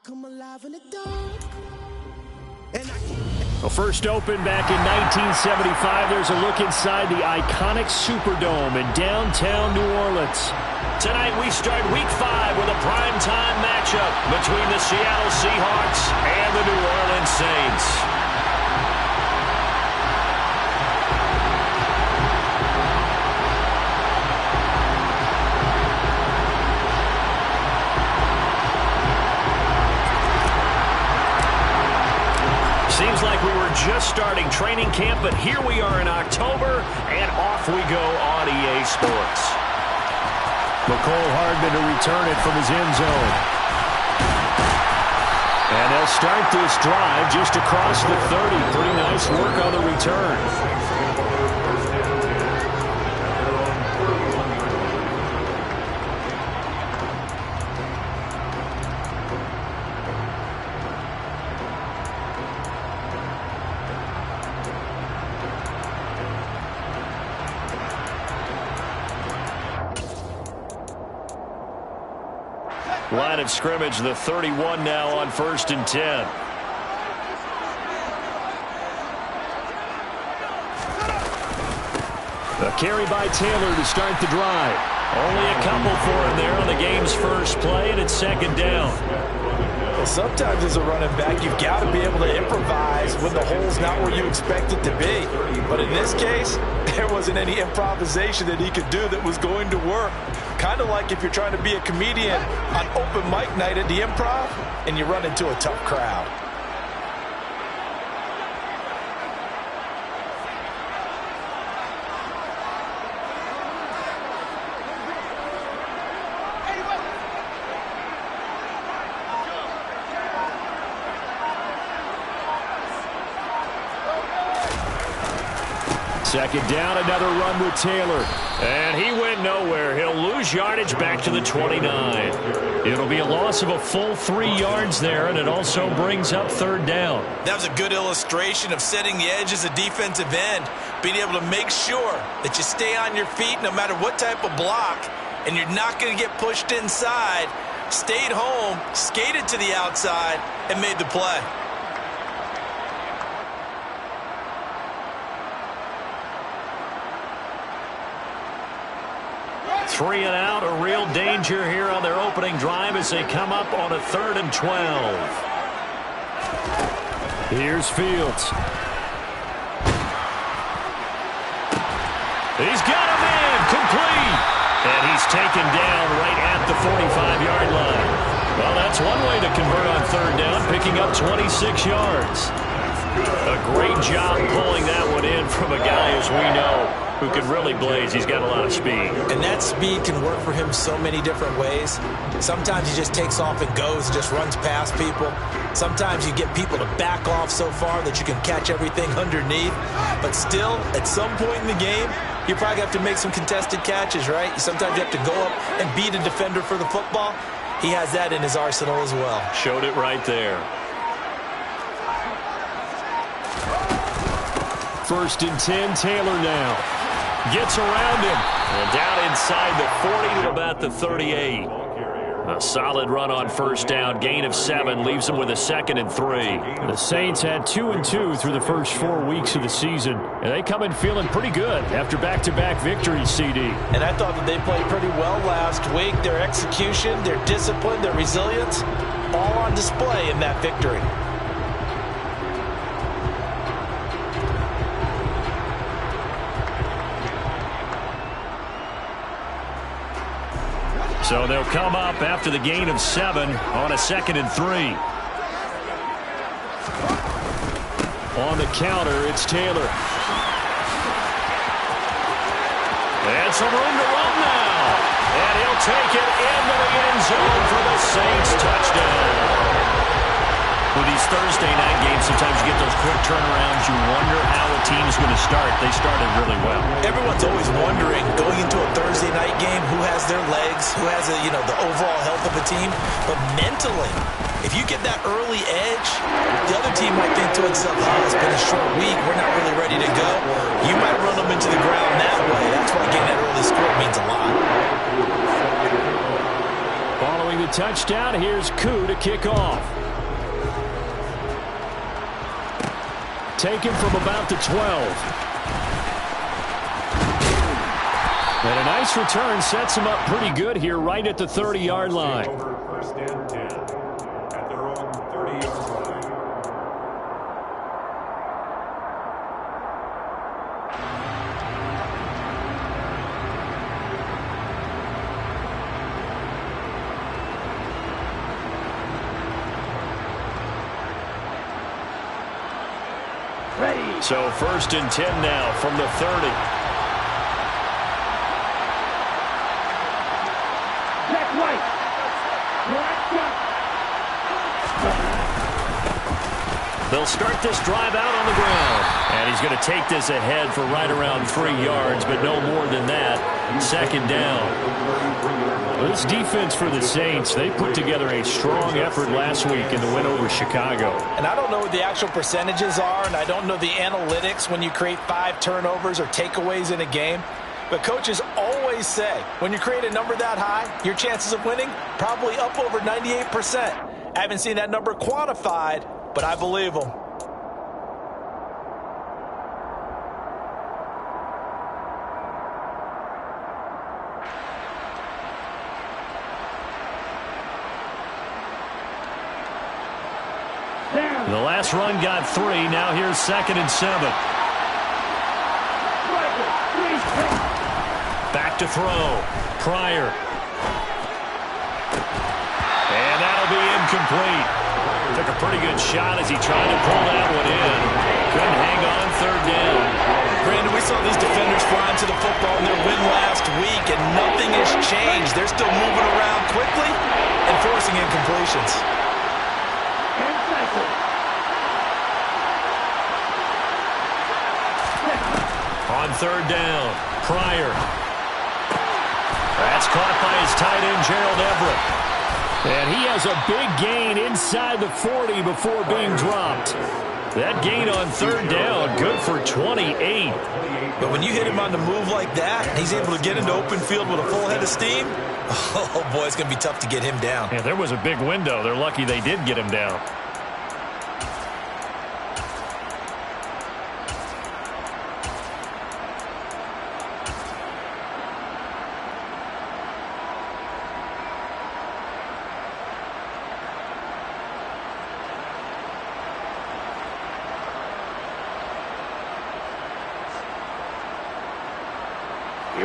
come alive in the dark. Well, first opened back in 1975, there's a look inside the iconic Superdome in downtown New Orleans. Tonight we start Week 5 with a primetime matchup between the Seattle Seahawks and the New Orleans Saints. Seems like we were just starting training camp, but here we are in October, and off we go on EA Sports. McCole Hardman to return it from his end zone. And they'll start this drive just across the 30. Pretty nice work on the return. Line of scrimmage, the 31 now on 1st and 10. A carry by Taylor to start the drive. Only a couple for him there on the game's first play, and it's 2nd down. Well, sometimes as a running back, you've got to be able to improvise when the hole's not where you expect it to be. But in this case, there wasn't any improvisation that he could do that was going to work. Kind of like if you're trying to be a comedian on open mic night at the Improv and you run into a tough crowd. Second down, another run with Taylor. And he went nowhere. He'll lose yardage back to the 29. It'll be a loss of a full 3 yards there, and it also brings up 3rd down. That was a good illustration of setting the edge as a defensive end, being able to make sure that you stay on your feet no matter what type of block, and you're not going to get pushed inside. Stayed home, skated to the outside, and made the play. Three and out, a real danger here on their opening drive as they come up on a 3rd and 12. Here's Fields. He's got a man, complete. And he's taken down right at the 45-yard line. Well, that's one way to convert on 3rd down, picking up 26 yards. A great job pulling that one in from a guy, as we know, who can really blaze. He's got a lot of speed. And that speed can work for him so many different ways. Sometimes he just takes off and goes, just runs past people. Sometimes you get people to back off so far that you can catch everything underneath. But still, at some point in the game, you probably have to make some contested catches, right? Sometimes you have to go up and beat a defender for the football. He has that in his arsenal as well. Showed it right there. 1st and 10, Taylor now. Gets around him. And down inside the 40 to about the 38. A solid run on 1st down. Gain of 7 leaves him with a 2nd and 3. The Saints had 2-2 through the first 4 weeks of the season. And they come in feeling pretty good after back-to-back victories, CD. And I thought that they played pretty well last week. Their execution, their discipline, their resilience, all on display in that victory. So they'll come up after the gain of 7 on a 2nd and 3. On the counter, it's Taylor. And some room to run now. And he'll take it into the end zone for the Saints touchdown. With these Thursday night games, sometimes you get those quick turnarounds. You wonder how a team's going to start. They started really well. Everyone's always wondering, going into a Thursday night game, who has their legs, who has the overall health of a team. But mentally, if you get that early edge, the other team might think to itself, oh, it's been a short week, we're not really ready to go. You might run them into the ground that way. That's why getting that early score means a lot. Following the touchdown. Here's Koo to kick off. Taken from about the 12. And a nice return sets him up pretty good here right at the 30-yard line. First and 10 at their own 30-yard line. So first and 10 now from the 30. They'll start this drive out on the ground. And he's going to take this ahead for right around 3 yards, but no more than that. Second down. Well, this defense for the Saints, they put together a strong effort last week in the win over Chicago. And I don't know what the actual percentages are, and I don't know the analytics when you create 5 turnovers or takeaways in a game. But coaches always say, when you create a number that high, your chances of winning probably up over 98%. I haven't seen that number quantified, but I believe them. The last run got 3. Now here's 2nd and 7. Back to throw. Pryor. And that'll be incomplete. Took a pretty good shot as he tried to pull that one in. Couldn't hang on 3rd down. Brandon, we saw these defenders flying to the football in their win last week, and nothing has changed. They're still moving around quickly and forcing incompletions. On 3rd down, Pryor. That's caught by his tight end, Gerald Everett. And he has a big gain inside the 40 before being dropped. That gain on 3rd down, good for 28. But when you hit him on the move like that, and he's able to get into open field with a full head of steam, oh boy, it's going to be tough to get him down. Yeah, there was a big window. They're lucky they did get him down.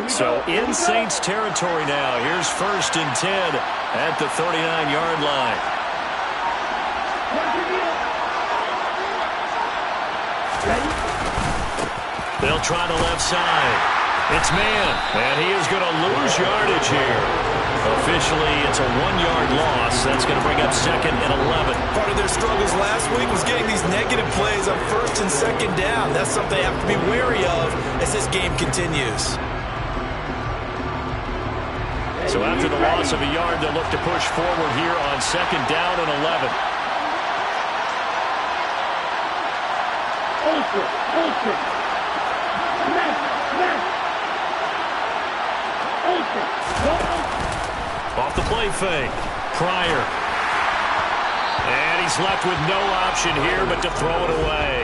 So in Saints territory now. Here's 1st and 10 at the 39-yard line. They'll try the left side. It's man, and he is going to lose yardage here. Officially, it's a 1-yard loss. That's going to bring up 2nd and 11. Part of their struggles last week was getting these negative plays on 1st and 2nd down. That's something they have to be wary of as this game continues. So after the loss of a yard, they'll look to push forward here on 2nd down and 11. Off the play fake. Pryor. And he's left with no option here but to throw it away.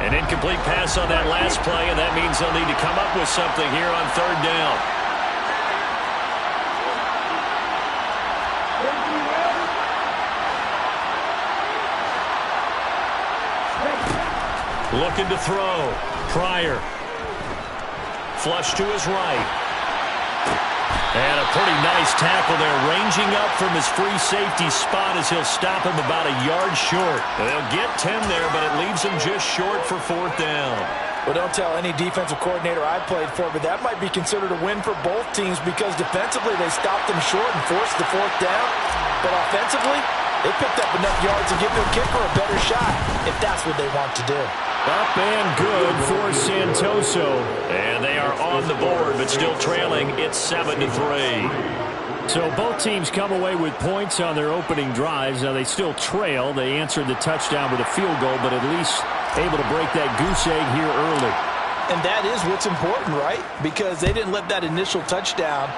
An incomplete pass on that last play, and that means they'll need to come up with something here on 3rd down. Looking to throw. Pryor. Flush to his right. And a pretty nice tackle there, ranging up from his free safety spot as he'll stop him about a yard short. They'll get 10 there, but it leaves him just short for 4th down. Well, don't tell any defensive coordinator I played for, but that might be considered a win for both teams because defensively they stopped them short and forced the 4th down. But offensively, they picked up enough yards to give their kicker a better shot if that's what they want to do. Up and good for Santoso. And they are on the board, but still trailing. It's 7-3. So both teams come away with points on their opening drives. Now they still trail. They answered the touchdown with a field goal, but at least able to break that goose egg here early. And that is what's important, right? Because they didn't let that initial touchdown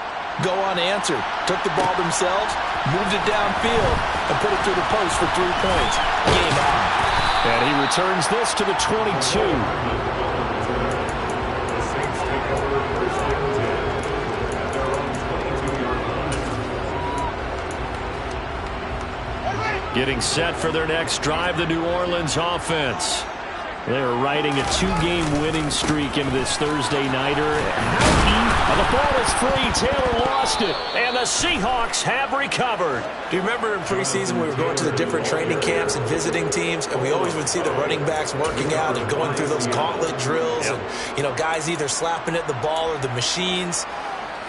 go unanswered. Took the ball themselves, moved it downfield, and put it through the post for 3 points. Game on. And he returns this to the 22. The Saints take over first and 10 at their own 22-yard line. Getting set for their next drive, the New Orleans offense. They're riding a 2-game winning streak into this Thursday nighter. And the ball is free. Taylor lost it. And the Seahawks have recovered. Do you remember in preseason we were going to the different training camps and visiting teams, and we always would see the running backs working out and going through those gauntlet drills, and guys either slapping at the ball or the machines.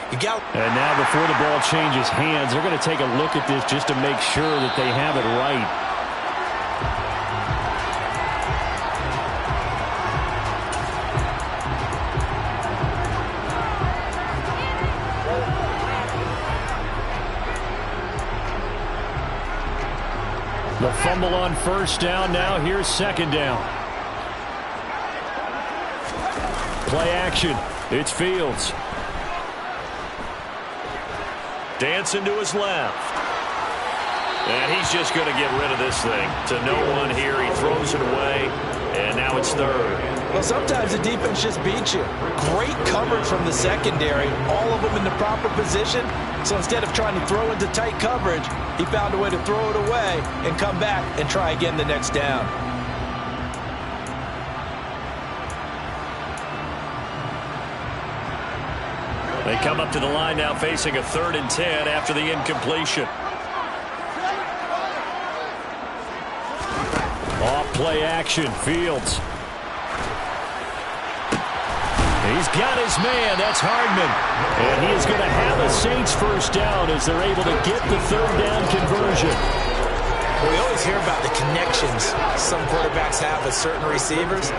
And now before the ball changes hands, they're going to take a look at this just to make sure that they have it right. The fumble on first down. Now here's second down. Play action. It's Fields. Dancing to his left. And he's just going to get rid of this thing. To no one here. He throws it away. And now it's third. Well, sometimes the defense just beats you. Great coverage from the secondary. All of them in the proper position. So instead of trying to throw into tight coverage, he found a way to throw it away and come back and try again the next down. They come up to the line now facing a 3rd and 10 after the incompletion. Off play action. Fields. He's got his man. That's Hardman. And he is going to have a Saints first down as they're able to get the 3rd down conversion. Well, we always hear about the connections some quarterbacks have with certain receivers.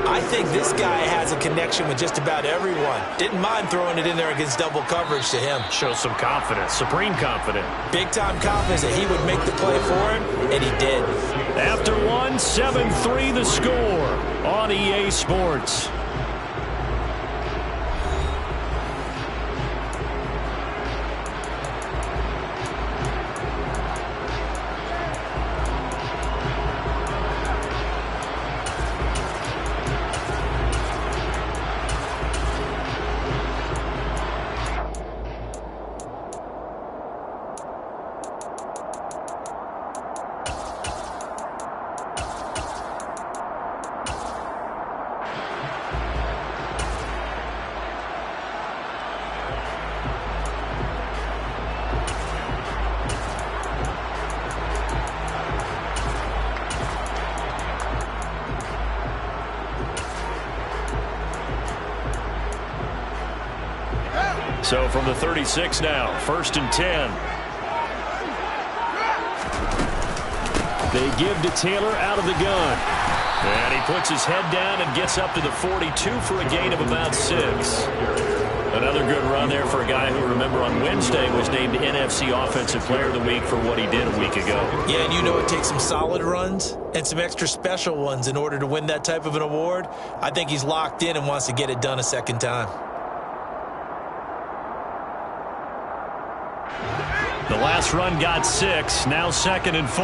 I think this guy has a connection with just about everyone. Didn't mind throwing it in there against double coverage to him. Shows some confidence. Supreme confidence. Big-time confidence that he would make the play for him, and he did. After 7-3 the score on EA Sports. So from the 36 now, 1st and 10. They give to Taylor out of the gun. And he puts his head down and gets up to the 42 for a gain of about 6. Another good run there for a guy who, remember, on Wednesday was named NFC Offensive Player of the Week for what he did a week ago. Yeah, and it takes some solid runs and some extra special ones in order to win that type of an award. I think he's locked in and wants to get it done a second time. The last run got 6, now 2nd and 4.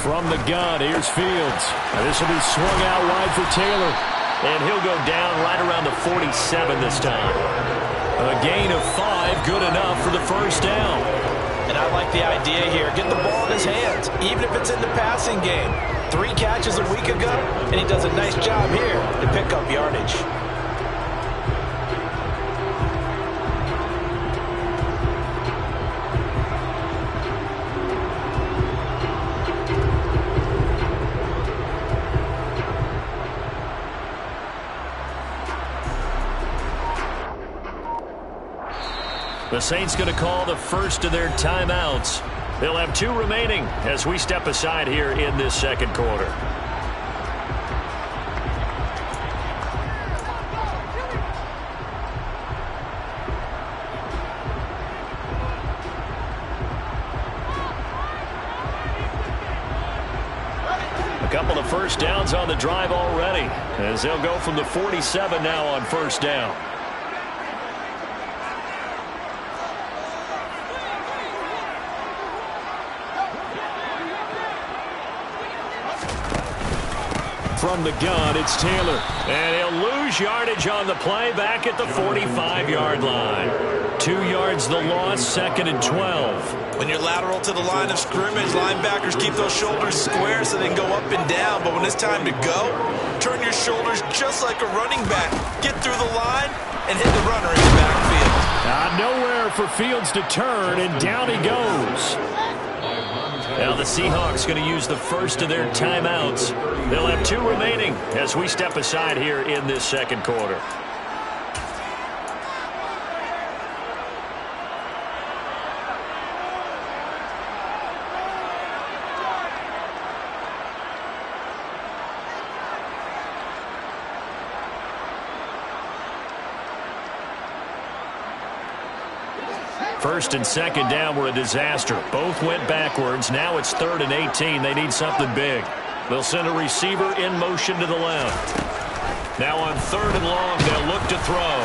From the gun, here's Fields. And this will be swung out wide for Taylor. And he'll go down right around the 47 this time. A gain of 5, good enough for the first down. And I like the idea here. Get the ball in his hands, even if it's in the passing game. 3 catches a week ago, and he does a nice job here to pick up yardage. The The Saints going to call the first of their timeouts. They'll have 2 remaining as we step aside here in this second quarter. A couple of first downs on the drive already, as they'll go from the 47 now on first down. From the gun, it's Taylor. And he'll lose yardage on the play back at the 45-yard line. 2 yards the loss, 2nd and 12. When you're lateral to the line of scrimmage, linebackers keep those shoulders square so they can go up and down. But when it's time to go, turn your shoulders just like a running back. Get through the line and hit the runner in the backfield. Nowhere for Fields to turn, and down he goes. Now the Seahawks going to use the first of their timeouts. They'll have 2 remaining as we step aside here in this second quarter. First and second down were a disaster. Both went backwards. Now it's 3rd and 18. They need something big. They'll send a receiver in motion to the left. Now on 3rd and long, they'll look to throw.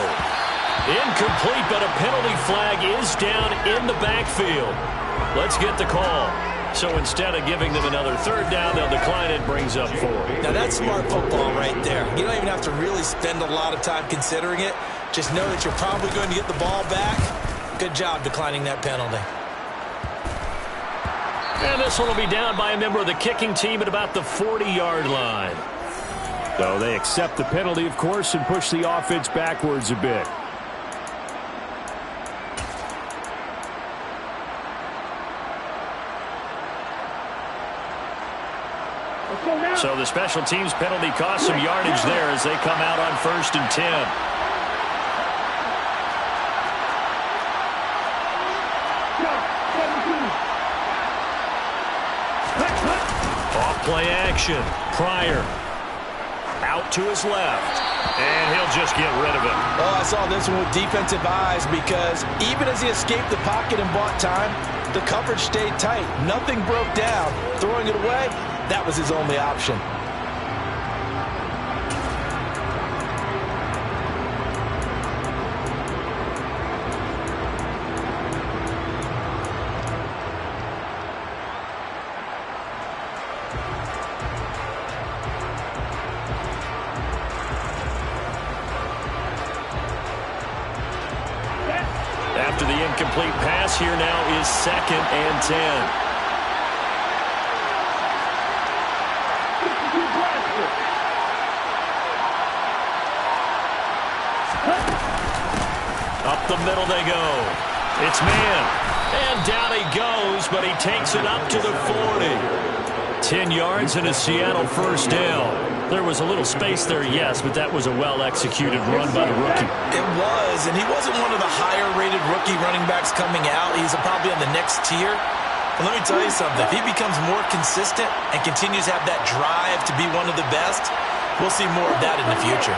Incomplete, but a penalty flag is down in the backfield. Let's get the call. So instead of giving them another 3rd down, they'll decline it. Brings up 4. Now that's smart football right there. You don't even have to really spend a lot of time considering it. Just know that you're probably going to get the ball back. Good job declining that penalty. And this one will be down by a member of the kicking team at about the 40-yard line. So they accept the penalty, of course, and push the offense backwards a bit. So the special teams penalty cost some yardage there as they come out on 1st and 10. Play action. Pryor out to his left, and he'll just get rid of it. Oh, I saw this one with defensive eyes because even as he escaped the pocket and bought time, the coverage stayed tight. Nothing broke down. Throwing it away, that was his only option. After the incomplete pass, here now is 2nd and 10. Up the middle they go. It's man. And down he goes, but he takes it up to the 40. 10 yards and a Seattle 1st down. There was a little space there, yes, but that was a well-executed run by the rookie. It was, and he wasn't one of the higher-rated rookie running backs coming out. He's probably on the next tier. But let me tell you something. If he becomes more consistent and continues to have that drive to be one of the best, we'll see more of that in the future.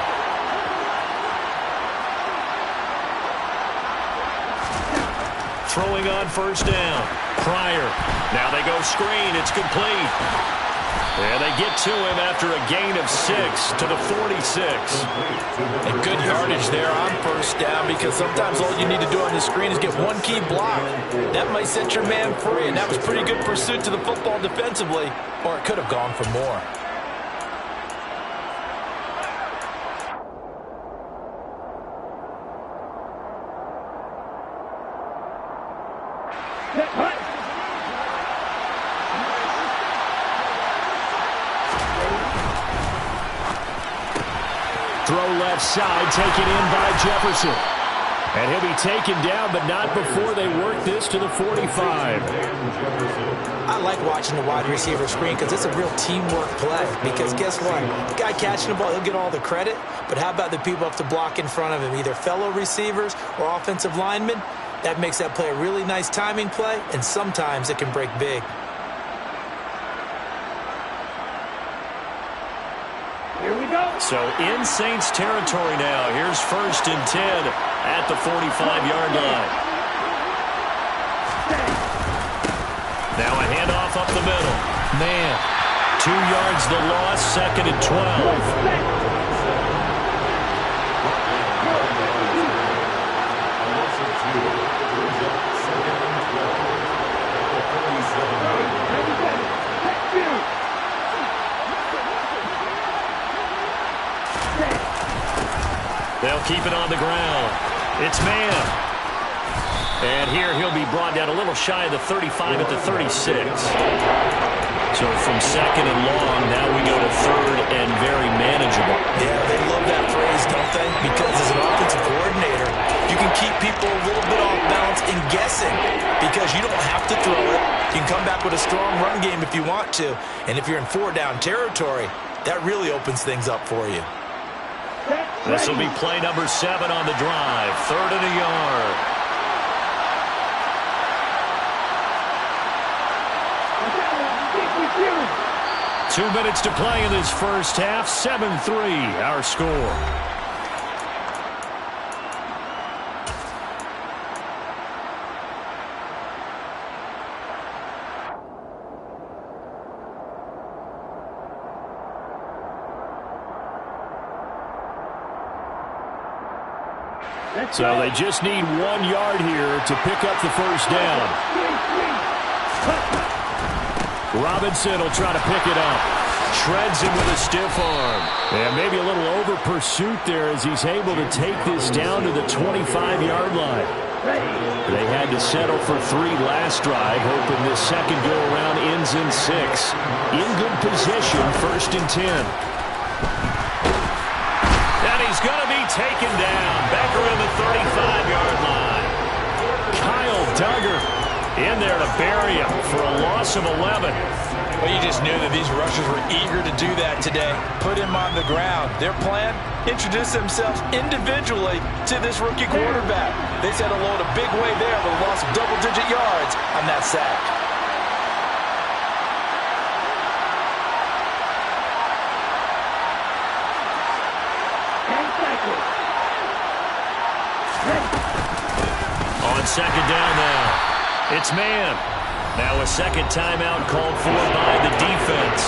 Throwing on 1st down. Pryor. Now they go screen. It's complete. And they get to him after a gain of 6 to the 46. And good yardage there on 1st down because sometimes all you need to do on the screen is get one key block. That might set your man free, and that was pretty good pursuit to the football defensively, or it could have gone for more. Throw left side, taken in by Jefferson. And he'll be taken down, but not before they work this to the 45. I like watching the wide receiver screen because it's a real teamwork play. Because guess what? The guy catching the ball, he'll get all the credit. But how about the people up to block in front of him, either fellow receivers or offensive linemen? That makes that play a really nice timing play, and sometimes it can break big. So in Saints territory now. Here's 1st and 10 at the 45-yard line. Now a handoff up the middle. Man, 2 yards the loss, 2nd and 12. They'll keep it on the ground. It's man. And here he'll be brought down a little shy of the 35 at the 36. So from 2nd and long, now we go to 3rd and very manageable. Yeah, they love that phrase, don't they? Because as an offensive coordinator, you can keep people a little bit off balance and guessing because you don't have to throw it. You can come back with a strong run game if you want to. And if you're in 4-down territory, that really opens things up for you. This will be play number 7 on the drive. 3rd and a yard. Two minutes to play in this first half. 7-3, our score. So they just need 1 yard here to pick up the first down. Robinson will try to pick it up. Shreds him with a stiff arm. And maybe a little over pursuit there as he's able to take this down to the 25-yard line. They had to settle for 3 last drive, hoping this second go-around ends in 6. In good position, 1st and 10. He's going to be taken down back around the 35-yard line. Kyle Duggar in there to bury him for a loss of 11. Well, you just knew that these rushers were eager to do that today. Put him on the ground. Their plan, introduce themselves individually to this rookie quarterback. They said hello in a big way there with a loss of double-digit yards on that sack. Second down now. It's man. Now a second timeout called for by the defense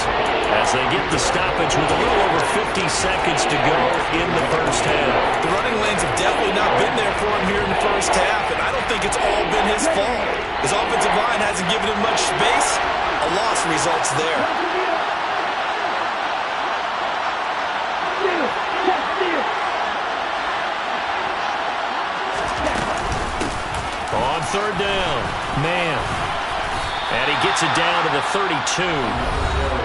as they get the stoppage with a little over 50 seconds to go in the first half. The running lanes have definitely not been there for him here in the first half, and I don't think it's all been his fault. His offensive line hasn't given him much space. A loss results there. On 3rd down, man. And he gets it down to the 32.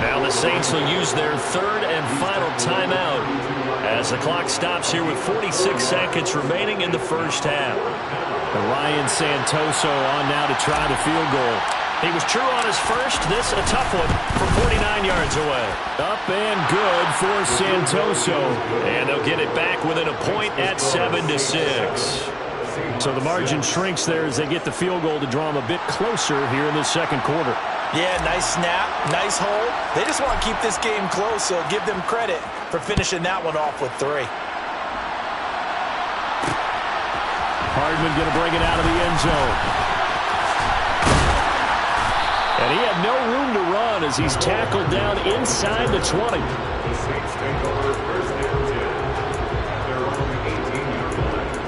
Now the Saints will use their 3rd and final timeout as the clock stops here with 46 seconds remaining in the first half. And Ryan Santoso on now to try the field goal. He was true on his first. This a tough one from 49 yards away. Up and good for Santoso. And they'll get it back within a point at 7-6. So the margin shrinks there as they get the field goal to draw them a bit closer here in the second quarter. Yeah, nice snap, nice hold. They just want to keep this game close, so give them credit for finishing that one off with 3. Hardman going to bring it out of the end zone. And he had no room to run as he's tackled down inside the 20. The Saints take over 1st and 10 at their own 18-yard line.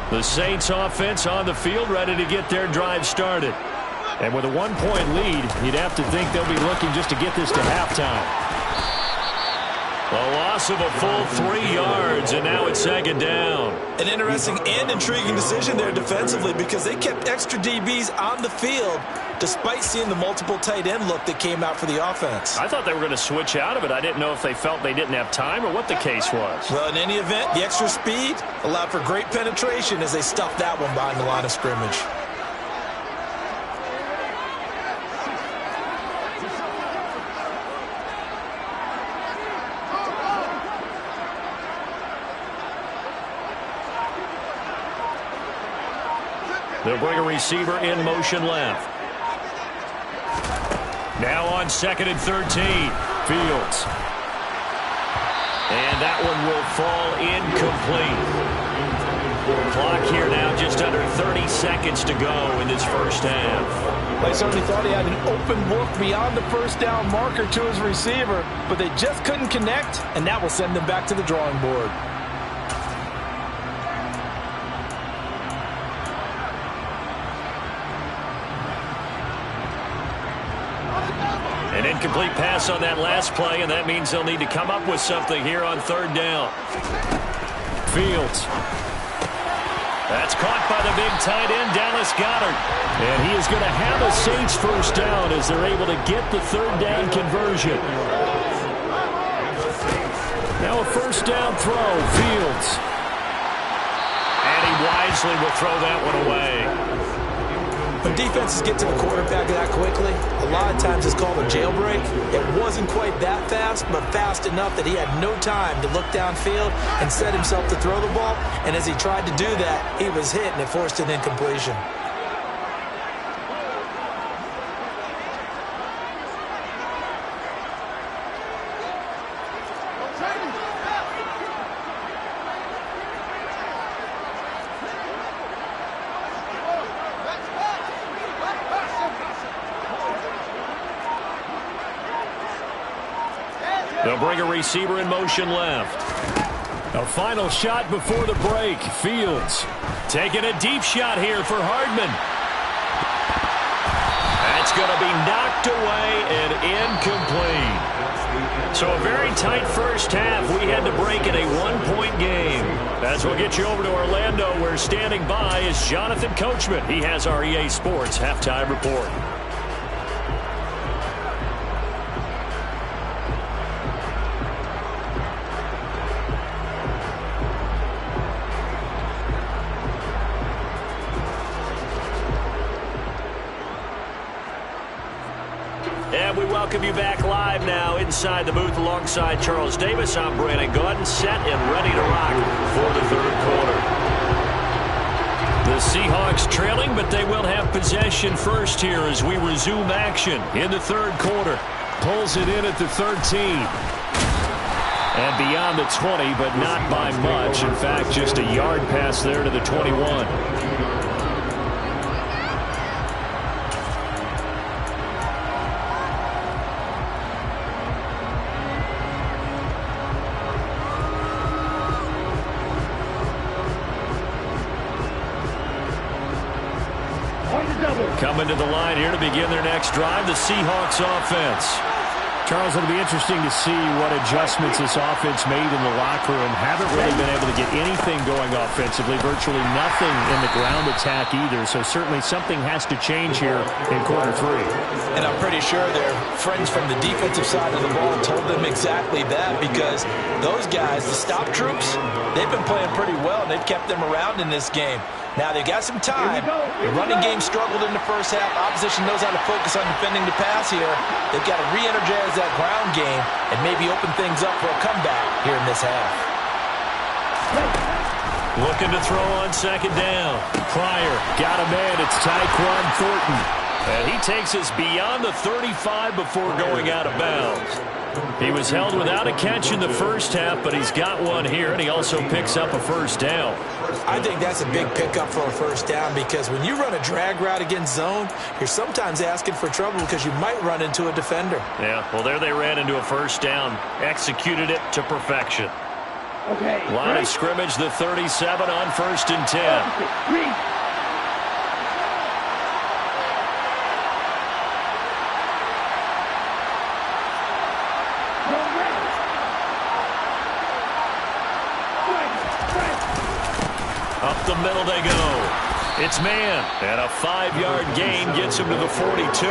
The Saints offense on the field ready to get their drive started. And with a 1-point lead, you'd have to think they'll be looking just to get this to halftime. A loss of a full 3 yards, and now it's 2nd down. An interesting and intriguing decision there defensively because they kept extra DBs on the field despite seeing the multiple tight end look that came out for the offense. I thought they were going to switch out of it. I didn't know if they felt they didn't have time or what the case was. Well, in any event, the extra speed allowed for great penetration as they stuffed that one behind the line of scrimmage. They'll bring a receiver in motion left. Now on 2nd and 13. Fields. And that one will fall incomplete. Clock here now just under 30 seconds to go in this first half. They certainly thought he had an open look beyond the first down marker to his receiver, but they just couldn't connect, and that will send them back to the drawing board. An incomplete pass on that last play, and that means they'll need to come up with something here on 3rd down. Fields. That's caught by the big tight end, Dallas Goedert. And he is going to have a Saints first down as they're able to get the 3rd down conversion. Now a first down throw, Fields. And he wisely will throw that one away. When defenses get to the quarterback that quickly, a lot of times it's called a jailbreak. It wasn't quite that fast, but fast enough that he had no time to look downfield and set himself to throw the ball. And as he tried to do that, he was hit, and it forced an incompletion. They'll bring a receiver in motion left. A final shot before the break. Fields taking a deep shot here for Hardman. That's going to be knocked away and incomplete. So a very tight first half. We had to break in a one-point game. As we'll get you over to Orlando, where standing by is Jonathan Coachman. He has our EA Sports halftime report. And we welcome you back live now inside the booth alongside Charles Davis. I'm Brandon Gaudin, set and ready to rock for the 3rd quarter. The Seahawks trailing, but they will have possession first here as we resume action in the 3rd quarter. Pulls it in at the 13. And beyond the 20, but not by much. In fact, just a yard pass there to the 21. Coming to the line here to begin their next drive, the Seahawks offense. Charles, it'll be interesting to see what adjustments this offense made in the locker room. Haven't really been able to get anything going offensively, virtually nothing in the ground attack either. So certainly something has to change here in quarter 3. And I'm pretty sure their friends from the defensive side of the ball told them exactly that, because those guys, the stop troops, they've been playing pretty well, and they've kept them around in this game. Now, they've got some time. The running game struggled in the first half. Opposition knows how to focus on defending the pass here. They've got to re-energize that ground game and maybe open things up for a comeback here in this half. Looking to throw on 2nd down. Pryor got a man. It's Tyquan Thornton. And he takes us beyond the 35 before going out of bounds. He was held without a catch in the first half, but he's got one here, and he also picks up a first down. I think that's a big pickup for a first down, because when you run a drag route against zone, you're sometimes asking for trouble because you might run into a defender. Yeah, well, there they ran into a first down. Executed it to perfection. Okay. Line of scrimmage, the 37 on 1st and 10. Up the middle they go. It's man. And a 5-yard gain gets him to the 42.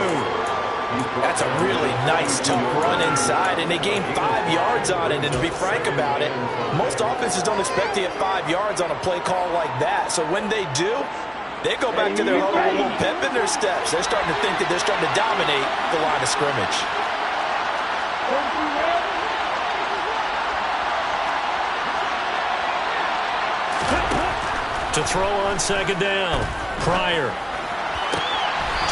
That's a really nice tough run inside, and they gained 5 yards on it. And to be frank about it, most offenses don't expect to get 5 yards on a play call like that. So when they do, they go back to their huddle with a little pep in their steps. They're starting to think that they're starting to dominate the line of scrimmage. To throw on second down. Pryor.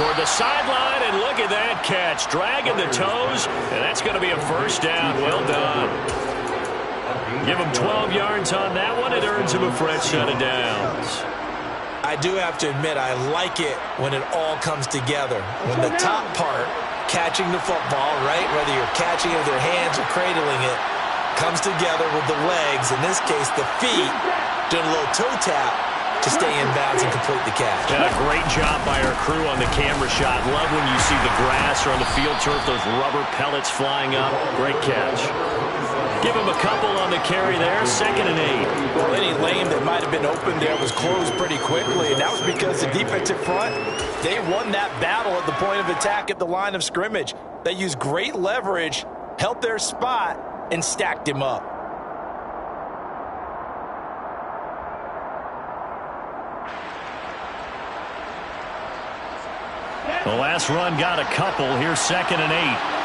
Toward the sideline, and look at that catch. Dragging the toes, and that's going to be a first down. Well done. Give him 12 yards on that one. It earns him a fresh set of downs. I do have to admit, I like it when it all comes together. When the top part, catching the football, right, whether you're catching it with your hands or cradling it, comes together with the legs, in this case the feet, doing a little toe tap to stay in bounds and complete the catch. And a great job by our crew on the camera shot. Love when you see the grass or on the field turf, those rubber pellets flying up. Great catch. Give him a couple on the carry there, 2nd and 8. Well, any lane that might have been open there was closed pretty quickly, and that was because the defensive front, they won that battle at the point of attack at the line of scrimmage. They used great leverage, held their spot, and stacked him up. The last run got a couple. Here's 2nd and 8.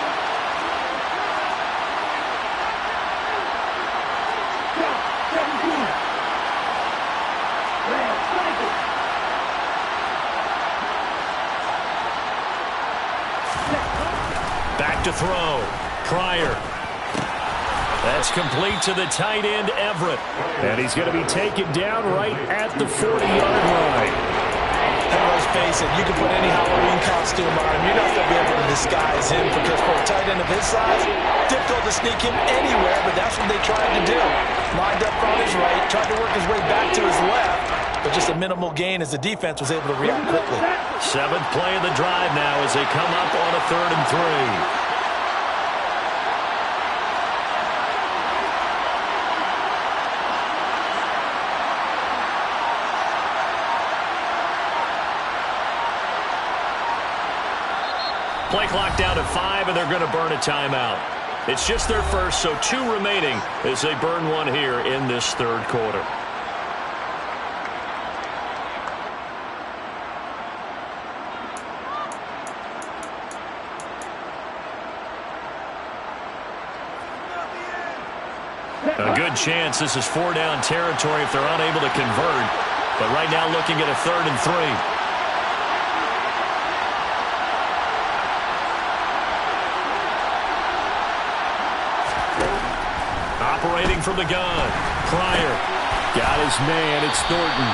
Back to throw. Pryor. That's complete to the tight end, Everett. And he's going to be taken down right at the 40-yard line. And let's face it, you can put any Halloween costume on him. You're not going to be able to disguise him because for a tight end of his size, difficult to sneak him anywhere, but that's what they tried to do. Lined up on his right, tried to work his way back to his left, but just a minimal gain as the defense was able to react quickly. 7th play of the drive now as they come up on a 3rd and 3. Play clock down to 5, and they're going to burn a timeout. It's just their first, so 2 remaining as they burn one here in this 3rd quarter. A good chance this is 4-down territory if they're unable to convert. But right now looking at a 3rd and 3. Operating from the gun. Pryor. Got his man. It's Thornton.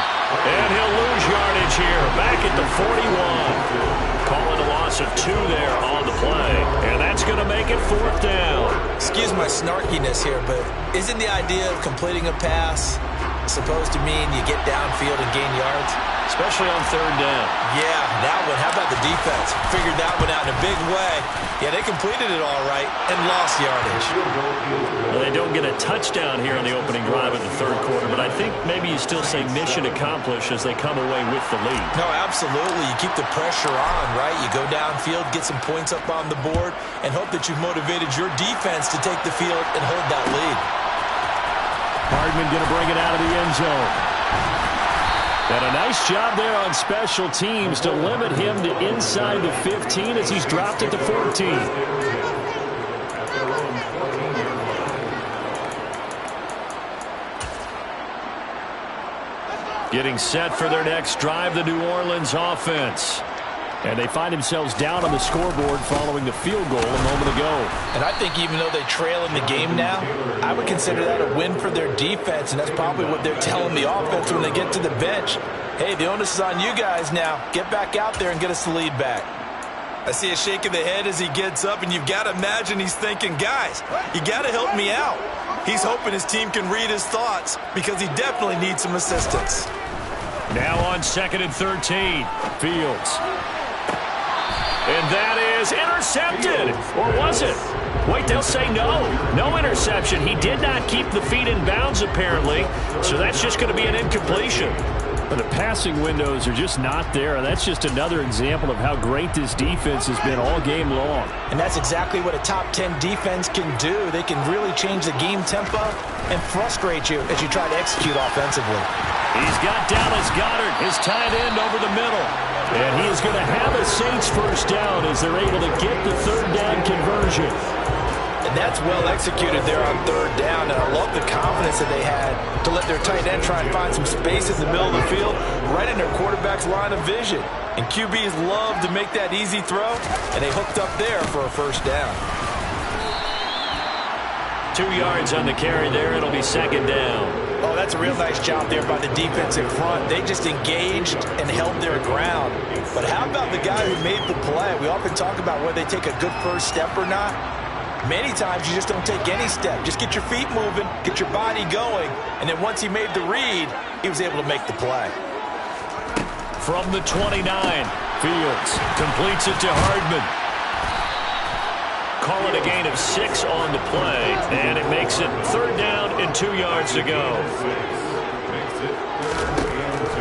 And he'll lose yardage here. Back at the 41. Calling a loss of 2 there on the play. And that's going to make it 4th down. Excuse my snarkiness here, but isn't the idea of completing a pass supposed to mean you get downfield and gain yards? Especially on 3rd down. Yeah, that one. How about the defense? Figured that one out in a big way. Yeah, they completed it all right and lost yardage. Well, they don't get a touchdown here on the opening drive of the 3rd quarter, but I think maybe you still say mission accomplished as they come away with the lead. No, absolutely. You keep the pressure on, right? You go downfield, get some points up on the board, and hope that you've motivated your defense to take the field and hold that lead. Hardman going to bring it out of the end zone. And a nice job there on special teams to limit him to inside the 15 as he's dropped at the 14. Getting set for their next drive, the New Orleans offense. And they find themselves down on the scoreboard following the field goal a moment ago. And I think even though they trail in the game now, I would consider that a win for their defense, and that's probably what they're telling the offense when they get to the bench. Hey, the onus is on you guys now. Get back out there and get us the lead back. I see a shake of the head as he gets up, and you've got to imagine he's thinking, guys, you got to help me out. He's hoping his team can read his thoughts because he definitely needs some assistance. Now on 2nd and 13, Fields. And that is intercepted. Or was it? Wait, they'll say no. No interception. He did not keep the feet in bounds, apparently. So that's just going to be an incompletion. But the passing windows are just not there. And that's just another example of how great this defense has been all game long. And that's exactly what a top 10 defense can do. They can really change the game tempo and frustrate you as you try to execute offensively. He's got Dallas Goedert, his tight end, over the middle. And he is going to have a Saints first down as they're able to get the 3rd down conversion. And And that's well executed there on third down. And I love the confidence that they had to let their tight end try and find some space in the middle of the field, right in their quarterback's line of vision. And QBs love to make that easy throw, and they hooked up there for a first down. 2 yards on the carry there. It'll be second down. Oh, that's a real nice job there by the defense in front. They just engaged and held their ground. But how about the guy who made the play? We often talk about whether they take a good first step or not. Many times you just don't take any step. Just get your feet moving, get your body going, and then once he made the read, he was able to make the play. From the 29, Fields completes it to Hardman. Call it a gain of 6 on the play, and it makes it third down and 2 yards to go.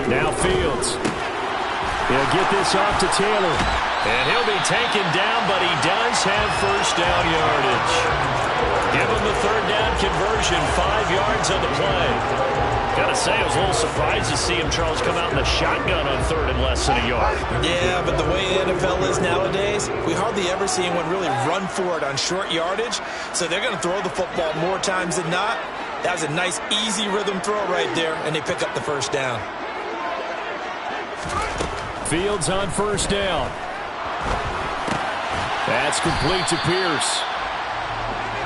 Now Fields. He'll get this off to Taylor. And he'll be taken down, but he does have first down yardage. Give him the third down conversion, 5 yards on the play. Gotta say, I was a little surprised to see him, Charles, come out in the shotgun on third and less than a yard. Yeah, but the way the NFL is nowadays, we hardly ever see anyone really run for it on short yardage. So they're going to throw the football more times than not. That was a nice, easy rhythm throw right there, and they pick up the first down. Fields on first down. That's complete to Pierce.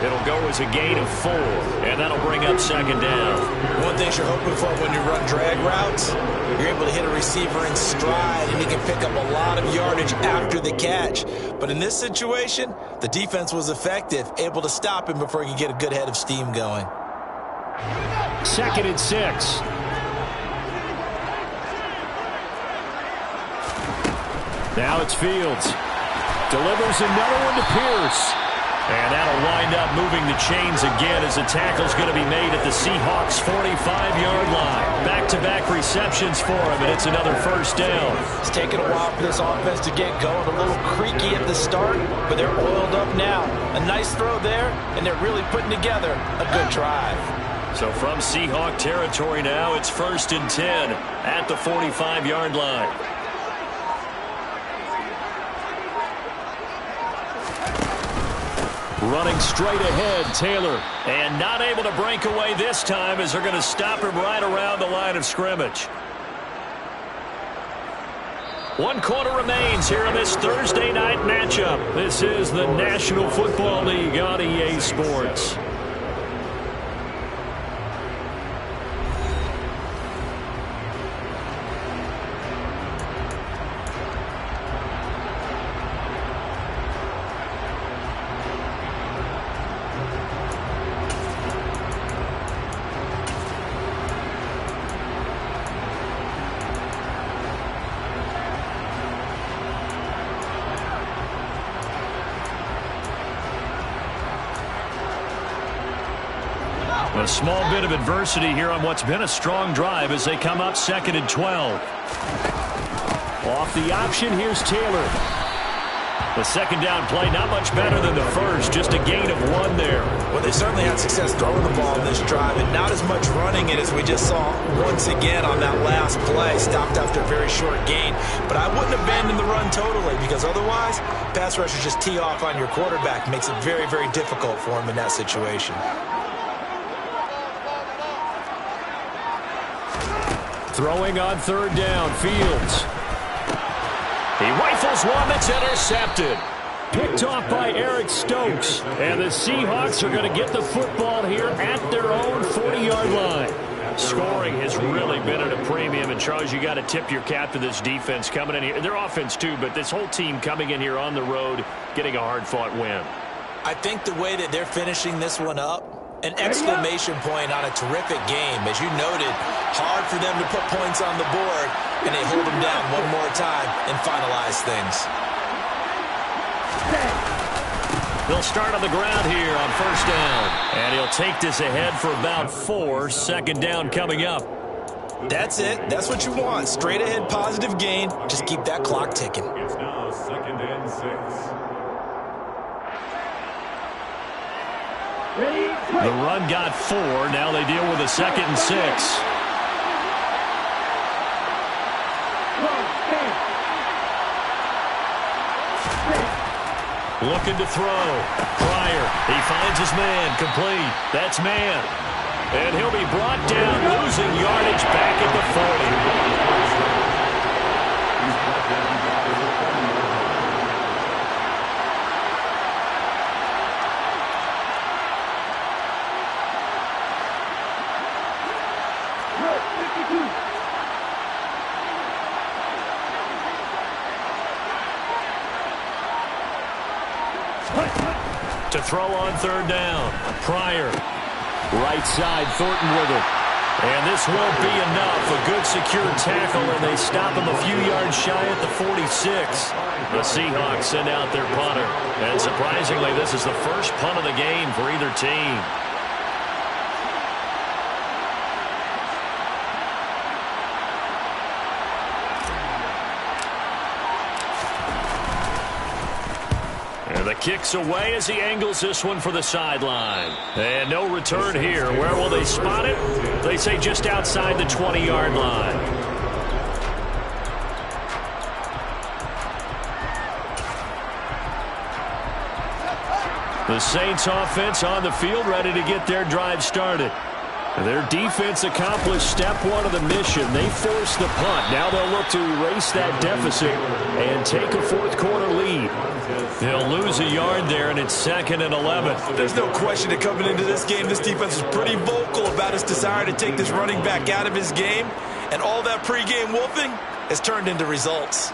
It'll go as a gain of 4, and that'll bring up second down. One thing you're hoping for when you run drag routes, you're able to hit a receiver in stride, and he can pick up a lot of yardage after the catch. But in this situation, the defense was effective, able to stop him before he could get a good head of steam going. 2nd and 6. Now it's Fields. Delivers another one to Pierce. And that'll wind up moving the chains again as the tackle's going to be made at the Seahawks' 45-yard line. Back-to-back receptions for him, and it's another first down. It's taken a while for this offense to get going. A little creaky at the start, but they're oiled up now. A nice throw there, and they're really putting together a good drive. So from Seahawk territory now, it's 1st and 10 at the 45-yard line. Running straight ahead, Taylor. And not able to break away this time as they're going to stop him right around the line of scrimmage. 1 quarter remains here in this Thursday night matchup. This is the National Football League on EA Sports. A small bit of adversity here on what's been a strong drive as they come up 2nd and 12. Off the option, here's Taylor. The second down play, not much better than the first, just a gain of 1 there. Well, they certainly had success throwing the ball in this drive, and not as much running it as we just saw once again on that last play. Stopped after a very short gain, but I wouldn't abandon the run totally, because otherwise, pass rushers just tee off on your quarterback. Makes it very, very difficult for him in that situation. Throwing on third down, Fields. He rifles one that's intercepted. Picked off by Eric Stokes. And the Seahawks are going to get the football here at their own 40-yard line. Scoring has really been at a premium. And, Charles, you got to tip your cap to this defense coming in here. Their offense, too, but this whole team coming in here on the road, getting a hard-fought win. I think the way that they're finishing this one up, an exclamation point on a terrific game. As you noted, hard for them to put points on the board, and they hold them down one more time and finalize things. They'll start on the ground here on first down. And he'll take this ahead for about 4. Second down coming up. That's it. That's what you want. Straight ahead positive gain. Just keep that clock ticking. It's now 2nd and 6. The run got 4. Now they deal with a 2nd and 6. Looking to throw. Pryor, he finds his man. Complete. That's man. And he'll be brought down, losing yardage back at the 40. To throw on third down. Pryor. Right side, Thornton with it. And this won't be enough. A good secure tackle, and they stop him a few yards shy at the 46. The Seahawks send out their punter. And surprisingly, this is the first punt of the game for either team. And the kick's away as he angles this one for the sideline. And no return here. Where will they spot it? They say just outside the 20-yard line. The Saints offense on the field, ready to get their drive started. Their defense accomplished step one of the mission. They forced the punt. Now they'll look to erase that deficit and take a fourth-quarter lead. They'll lose a yard there, and it's 2nd and 11. There's no question that coming into this game, this defense is pretty vocal about its desire to take this running back out of his game. And all that pregame wolfing has turned into results.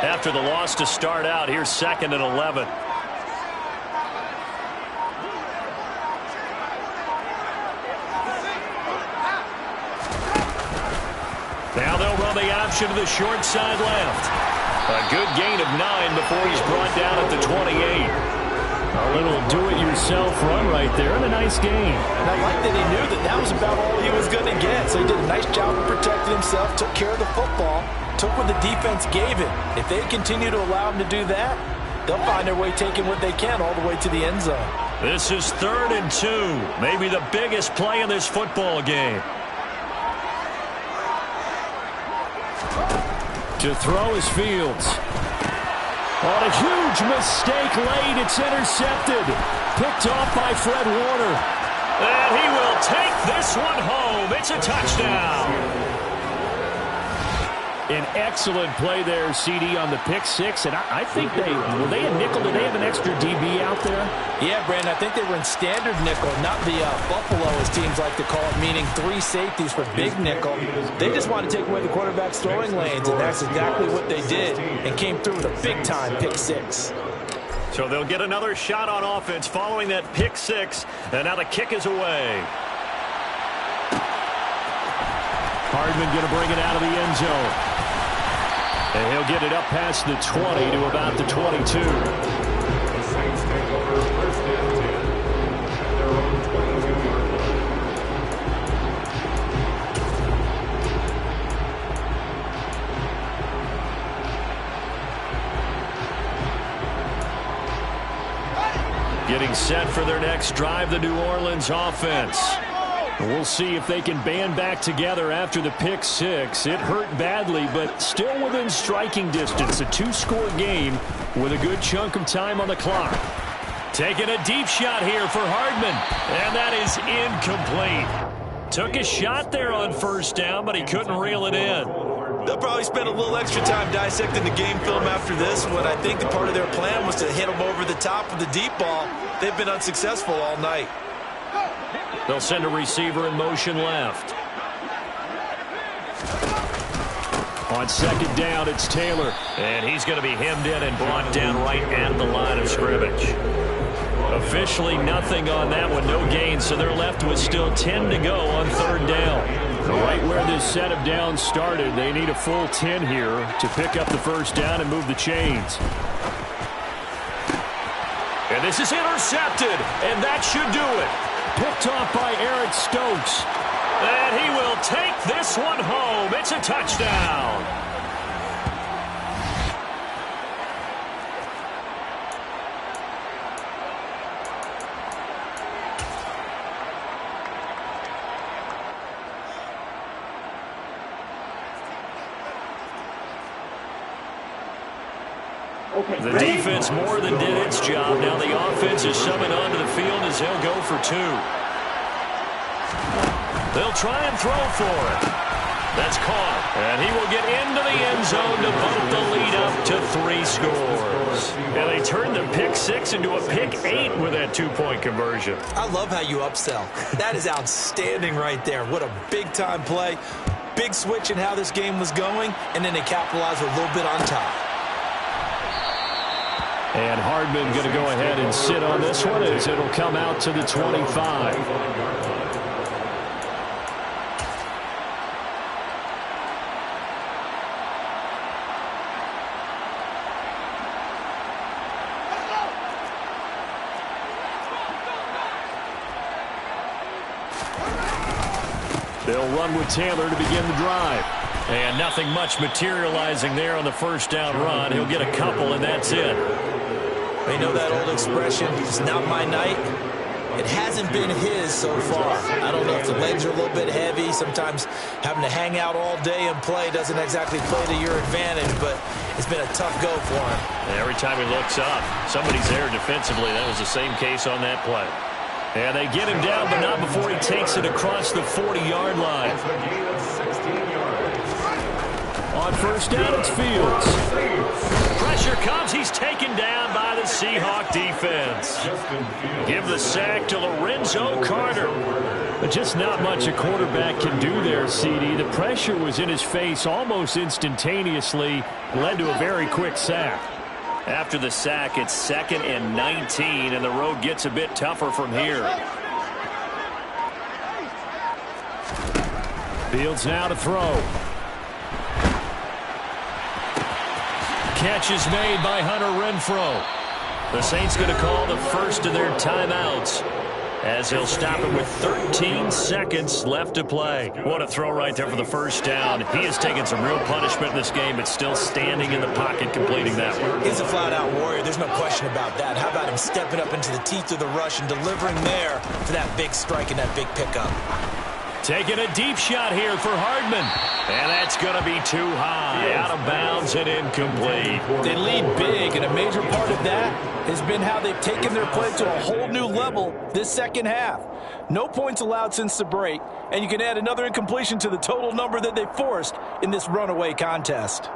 After the loss to start out, here's 2nd and 11. Now they'll run the option to the short side left. A good gain of 9 before he's brought down at the 28. A little do-it-yourself run right there, and a nice gain. And I like that he knew that that was about all he was going to get. So he did a nice job of protecting himself, took care of the football, took what the defense gave him. If they continue to allow him to do that, they'll find their way taking what they can all the way to the end zone. This is 3rd and 2, maybe the biggest play in this football game. To throw is Fields. On a huge mistake late, it's intercepted. Picked off by Fred Warner. And he will take this one home. It's a touchdown. An excellent play there, CD, on the pick six. And I think were they a nickel? Did they have an extra DB out there? Yeah, Brandon, I think they were in standard nickel, not the Buffalo, as teams like to call it, meaning 3 safeties for big nickel. They just want to take away the quarterback's throwing lanes, and that's exactly what they did, and came through with a big-time pick six. So they'll get another shot on offense following that pick six, and now the kick is away. Hardman going to bring it out of the end zone. And he'll get it up past the 20 to about the 22. The Saints take over 1st and 10 at their own 22-yard line. Getting set for their next drive, the New Orleans offense. We'll see if they can band back together after the pick six. It hurt badly, but still within striking distance. A 2-score game with a good chunk of time on the clock. Taking a deep shot here for Hardman, and that is incomplete. Took a shot there on 1st down, but he couldn't reel it in. They'll probably spend a little extra time dissecting the game film after this one. I think the part of their plan was to hit them over the top of the deep ball. They've been unsuccessful all night. They'll send a receiver in motion left. On 2nd down, it's Taylor. And he's going to be hemmed in and brought down right at the line of scrimmage. Officially nothing on that one, no gain, so they're left with still 10 to go on 3rd down. Right where this set of downs started, they need a full 10 here to pick up the 1st down and move the chains. And this is intercepted, and that should do it. Picked off by Eric Stokes. And he will take this one home. It's a touchdown. The defense more than did its job. Now the offense is summing onto the field as they'll go for 2. They'll try and throw for it. That's caught. And he will get into the end zone to bump the lead up to 3 scores. And they turned the pick 6 into a pick 8 with that 2-point conversion. I love how you upsell. That is outstanding right there. What a big-time play. Big switch in how this game was going, and then they capitalized with a little bit on top. And Hardman going to go ahead and sit on this one as it'll come out to the 25. They'll run with Taylor to begin the drive. And nothing much materializing there on the first down run. He'll get a couple, and that's it. They know that old expression, it's not my night. It hasn't been his so far. I don't know if the legs are a little bit heavy. Sometimes having to hang out all day and play doesn't exactly play to your advantage, but it's been a tough go for him. And every time he looks up, somebody's there defensively. That was the same case on that play. And they get him down, but not before he takes it across the 40-yard line. On first down, it's Fields. Pressure comes. He's taken down by the Seahawk defense. Give the sack to Lorenzo Carter. But just not much a quarterback can do there, CD. The pressure was in his face almost instantaneously. Led to a very quick sack. After the sack, it's 2nd and 19, and the road gets a bit tougher from here. Fields now to throw. Catch is made by Hunter Renfrow. The Saints going to call the first of their timeouts as he'll stop it with 13 seconds left to play. What a throw right there for the first down. He has taken some real punishment in this game, but still standing in the pocket completing that one. He's a flat-out warrior. There's no question about that. How about him stepping up into the teeth of the rush and delivering there for that big strike and that big pickup. Taking a deep shot here for Hardman. And that's going to be too high. Out of bounds and incomplete. They lead big, and a major part of that has been how they've taken their play to a whole new level this second half. No points allowed since the break, and you can add another incompletion to the total number that they forced in this runaway contest.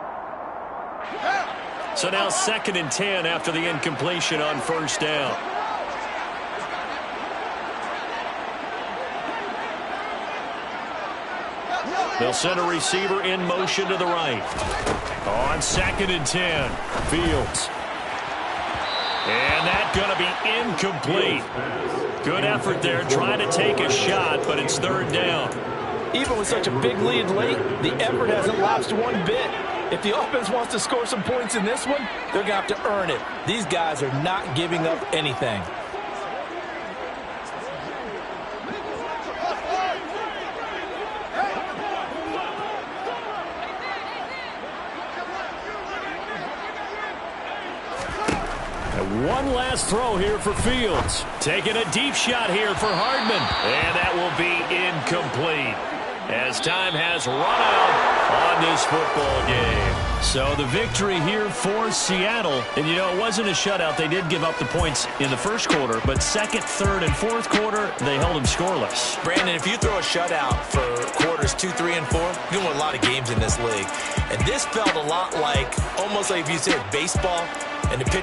So now 2nd and 10 after the incompletion on first down. They'll send a receiver in motion to the right. On 2nd and 10, Fields. And that's going to be incomplete. Good effort there, trying to take a shot, but it's 3rd down. Even with such a big lead late, the effort hasn't lapsed one bit. If the offense wants to score some points in this one, they're going to have to earn it. These guys are not giving up anything. One last throw here for Fields. Taking a deep shot here for Hardman. And that will be incomplete as time has run out on this football game. So the victory here for Seattle. And, you know, it wasn't a shutout. They did give up the points in the first quarter. But 2nd, 3rd, and 4th quarter, they held them scoreless. Brandon, if you throw a shutout for quarters 2, 3, and 4, you win a lot of games in this league. And this felt a lot like, almost like if you said baseball, and the pitcher